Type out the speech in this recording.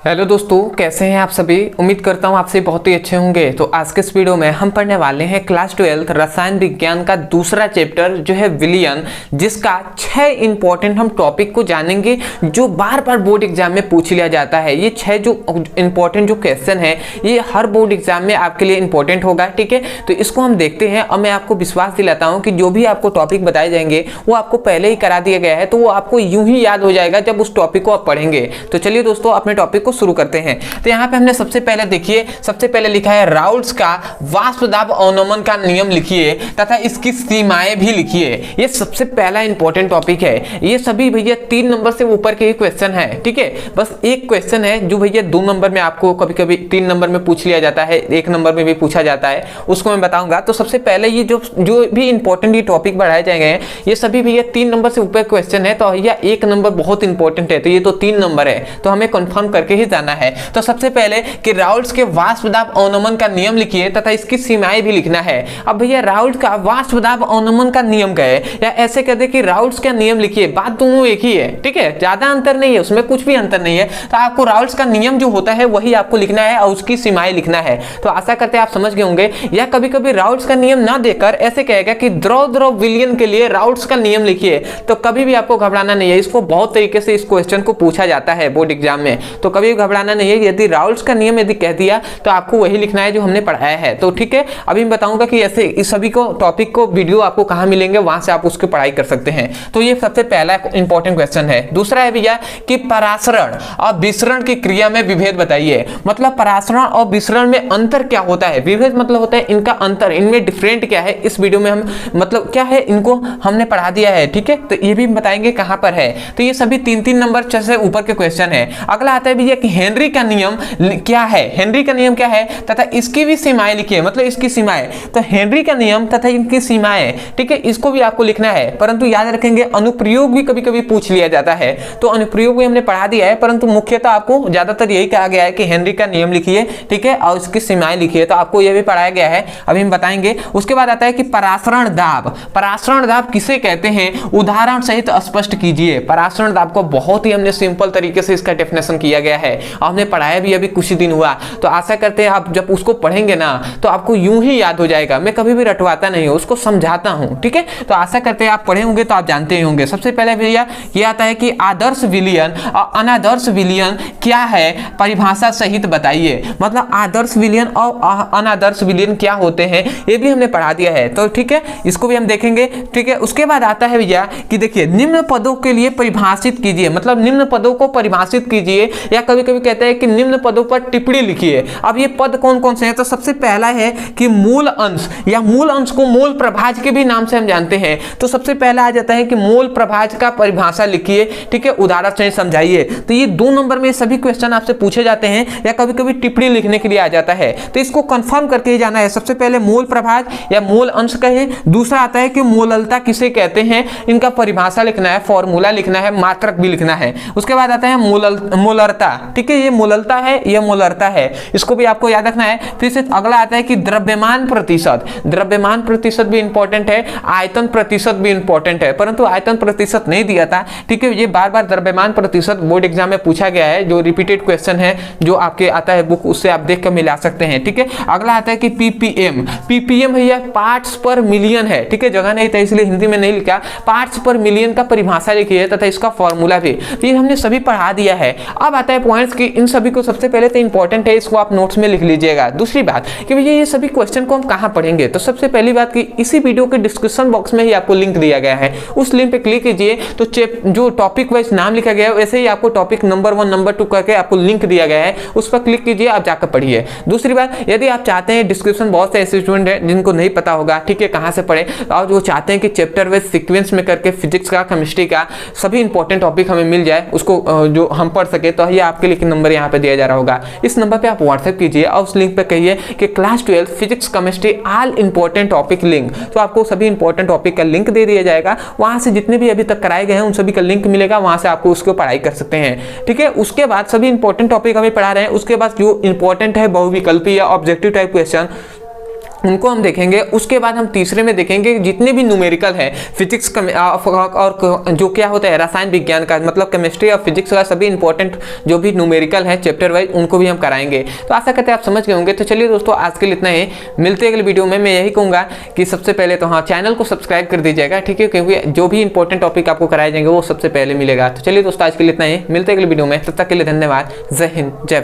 Hello दोस्तों, कैसे हैं आप सभी। उम्मीद करता हूं आप सभी बहुत ही अच्छे होंगे। तो आज के इस वीडियो में हम पढ़ने वाले हैं क्लास 12 रसायन विज्ञान का दूसरा चैप्टर जो है विलियन, जिसका 6 इंपॉर्टेंट हम टॉपिक को जानेंगे जो बार बार बोर्ड एग्जाम में पूछ लिया जाता है। ये 6 जो इंपॉर्टेंट जो क्वेश्चन है ये हर बोर्ड एग्जाम में आपके लिए इंपॉर्टेंट होगा, ठीक है। तो इसको हम देखते हैं और मैं आपको विश्वास दिलाता हूँ कि जो भी आपको टॉपिक बताए जाएंगे वो आपको पहले ही करा दिया गया है, तो वो आपको यूं ही याद हो जाएगा जब उस टॉपिक को आप पढ़ेंगे। तो चलिए दोस्तों अपने टॉपिक शुरू करते हैं। तो यहां पे हमने सबसे पहले देखिए, सबसे पहले लिखा है राउल्ट्स का वाष्प दाब अवनमन का नियम लिखिए तथा इसकी सीमाएं भी लिखिए। ये सबसे पहला इंपॉर्टेंट टॉपिक है। ये सभी भैया 3 नंबर से ऊपर के ही क्वेश्चन है, ठीक है। बस एक क्वेश्चन है जो भैया 2 नंबर में आपको कभी कभी 3 नंबर में पूछ लिया जाता है, 1 नंबर में भी पूछा जाता है, उसको मैं बताऊंगा। तो सबसे पहले ये जो भी इंपॉर्टेंट ये टॉपिक बढ़ाए जाएंगे ये सभी भैया 3 नंबर से ऊपर क्वेश्चन है। तो भैया 1 नंबर बहुत इंपॉर्टेंट है, तो ये तो 3 नंबर है, तो हमें कंफर्म करके ही जाना है। तो सबसे पहले कि राउल्ट्स के वाष्प दाब अवनमन का नियम लिखिए तथा इसकी सीमाएं भी लिखना है। अब भैया राउल्ट्स का वाष्प दाब अवनमन का नियम क्या है, या ऐसे कह दे कि राउल्ट्स का नियम लिखिए, बात दोनों एक ही है, ठीक है, ज्यादा अंतर नहीं है, उसमें कुछ भी अंतर नहीं है। तो आपको राउल्ट्स का नियम जो होता है वही आपको लिखना है और उसकी सीमाएं लिखना है। तो आशा करते हैं आप समझ गए होंगे। या कभी कभी राउल्ट्स का नियम ना देकर ऐसे कहेगा कि द्रव द्रव विलयन के लिए राउल्ट्स का नियम लिखिए, तो कभी भी आपको घबराना नहीं है। इसको बहुत तरीके से इस क्वेश्चन को पूछा जाता है बोर्ड एग्जाम में, तो कभी घबराना नहीं है। यदि राउल्ट्स का नियम यदि कह दिया तो आपको वही लिखना है जो हमने पढ़ाया है, तो ठीक है। अभी मैं बताऊंगा कि ऐसे इस सभी को टॉपिक को वीडियो आपको कहां मिलेंगे, वहां से आप उसकी पढ़ाई कर सकते हैं। तो ये सबसे पहला इंपॉर्टेंट क्वेश्चन है। दूसरा है भैया कि परासरण और विसरण की क्रिया में विभेद बताइए। मतलब परासरण और विसरण में अंतर क्या होता है, विभेद मतलब होता है इनका अंतर, इनमें डिफरेंट क्या है। इस वीडियो में हम मतलब क्या है इनको हमने पढ़ा दिया है, ठीक है। तो ये भी बताएंगे कहां पर है। तो ये सभी 3-3 नंबर से ऊपर के क्वेश्चन है। अगला आता है भैया कि हेनरी का नियम क्या है, हेनरी का नियम क्या है तथा इसकी भी सीमाएं लिखिए, मतलब इसकी सीमाएं। तो हेनरी का नियम तथा इनकी सीमाएं, ठीक है, इसको भी आपको लिखना है। परंतु याद रखेंगे अनुप्रयोग भी कभी कभी पूछ लिया जाता है, तो अनुप्रयोग भी हमने पढ़ा दिया है, परंतु मुख्यतः आपको ज्यादातर यही कहा गया है कि हेनरी का नियम लिखिए, ठीक है, और इसकी सीमाएं लिखिए। तो आपको यह भी पढ़ाया गया है, अभी हम बताएंगे। उसके बाद आता है कि परासरण दाब, परासरण दाब किसे कहते हैं, उदाहरण सहित स्पष्ट कीजिए। परासरण दाब को बहुत ही हमने सिंपल तरीके से इसका डेफिनेशन किया गया है, हमने पढ़ाया भी अभी कुछ ही दिन हुआ। तो आशा करते हैं आप जब उसको पढ़ेंगे ना तो आपको यूं ही याद हो जाएगा। मैं कभी भी रटवाता नहीं हूं, उसको समझाता हूं, ठीक है। तो आशा करते हैं आप पढ़े होंगे तो आप जानते ही होंगे। सबसे पहले भैया ये आता है कि आदर्श विलयन और अनादर्श विलयन क्या है, परिभाषा सहित बताइए। मतलब आदर्श विलयन और अनादर्श विलयन क्या होते हैं ये भी हमने पढ़ा दिया है, तो ठीक है, इसको भी हम देखेंगे, ठीक है। उसके बाद आता है भैया कि देखिए निम्न पदों के लिए परिभाषित कीजिए, मतलब निम्न पदों को परिभाषित कीजिए, या कभी कभी कहते हैं कि निम्न पदों पर टिप्पणी लिखिए। अब ये पद कौन कौन से हैं, तो सबसे पहला है कि मूल अंश, या मूल अंश को मूल प्रभाज के भी नाम से हम जानते हैं। तो सबसे पहला आ जाता है कि मूल प्रभाज का परिभाषा लिखिए, ठीक है, उदाहरण से समझाइए। तो ये 2 नंबर में सभी क्वेश्चन आपसे पूछे जाते हैं, या कभी कभी टिप्पणी लिखने के लिए आ जाता है, तो इसको कंफर्म करके ही जाना है। सबसे पहले मूल प्रभाज या मूल अंश कहे। दूसरा आता है कि मूललता किसे कहते हैं, इनका परिभाषा लिखना है, फॉर्मूला लिखना है, मात्रक भी लिखना है। उसके बाद आता है मूलरता, ठीक है, ये मूललता है, ये मूलरता है, इसको भी आपको याद रखना है। फिर से अगला आता है कि द्रव्यमान प्रतिशत, द्रव्यमान प्रतिशत भी इंपॉर्टेंट है, आयतन प्रतिशत भी इंपॉर्टेंट है, परंतु आयतन प्रतिशत नहीं दिया था, ठीक है। ये बार बार द्रव्यमान प्रतिशत बोर्ड एग्जाम में पूछा गया है, जो रिपीटेड क्वेश्चन है जो आपके आता है बुक, उससे आप देख कर मिला सकते हैं, ठीक है। अगला आता है कि पीपीएम, पीपीएम भैया पार्ट्स पर मिलियन है, ठीक है, जगह नहीं था इसलिए हिंदी में नहीं लिखा। पार्ट्स पर मिलियन का परिभाषा लिखिए तथा इसका फॉर्मूला भी, ये हमने सभी पढ़ा दिया है। अब आता है पॉइंट्स की, इन सभी को सबसे पहले तो इंपॉर्टेंट है, इसको आप नोट्स में लिख लीजिएगा। दूसरी बात कि भैया ये सभी क्वेश्चन को हम कहां पढ़ेंगे, तो सबसे पहली बात कि इसी वीडियो के डिस्क्रिप्शन बॉक्स में ही आपको लिंक दिया गया है, उस लिंक पे क्लिक कीजिए तो जो टॉपिक वाइज नाम लिखा गया है वैसे ही आपको टॉपिक नंबर 1 नंबर 2 करके आपको लिंक दिया गया है, उस पर क्लिक कीजिए, आप जाकर पढ़िए। दूसरी बात, यदि आप चाहते हैं, डिस्क्रिप्शन बहुत से ऐसे स्टूडेंट हैं जिनको नहीं पता होगा, ठीक है, कहां से पढ़े, और जो चाहते हैं कि चैप्टर वाइज सीक्वेंस में करके फिजिक्स का, केमिस्ट्री का सभी इंपॉर्टेंट टॉपिक हमें मिल जाए, उसको जो हम पढ़ सके, तो ये आपके लिए नंबर यहाँ पे दिया जा रहा होगा। इस नंबर पे आप व्हाट्सएप कीजिए और उस लिंक पे कहिए कि class 12 physics chemistry all important topic link, तो आपको सभी इंपॉर्टेंट टॉपिक का लिंक दे दिया जाएगा। वहां से जितने भी अभी तक कराए गए हैं उन सभी का लिंक मिलेगा, वहां से आपको उसको पढ़ाई कर सकते हैं, ठीक है। उसके बाद सभी इंपॉर्टेंट टॉपिक हमें पढ़ा रहे हैं, उसके बाद जो इंपॉर्टेंट है बहुविकल्पी या ऑब्जेक्टिव टाइप क्वेश्चन, उनको हम देखेंगे। उसके बाद हम तीसरे में देखेंगे जितने भी न्यूमेरिकल है फिजिक्स और जो क्या होता है रसायन विज्ञान का, मतलब केमिस्ट्री और फिजिक्स का सभी इंपॉर्टेंट जो भी न्यूमेरिकल है चैप्टर वाइज उनको भी हम कराएंगे। तो आशा करते हैं आप समझ गए होंगे। तो चलिए दोस्तों आज के लिए इतना ही, मिलते हैं अगले वीडियो में। मैं यही कहूँगा कि सबसे पहले तो हाँ चैनल को सब्सक्राइब कर दीजिएगा, ठीक है, क्योंकि जो भी इंपॉर्टेंट टॉपिक आपको कराए जाएंगे वो सबसे पहले मिलेगा। तो चलिए दोस्तों आज के लिए इतना ही, मिलते हैं अगले वीडियो में, तब तक के लिए धन्यवाद। जय हिंद, जय भारत।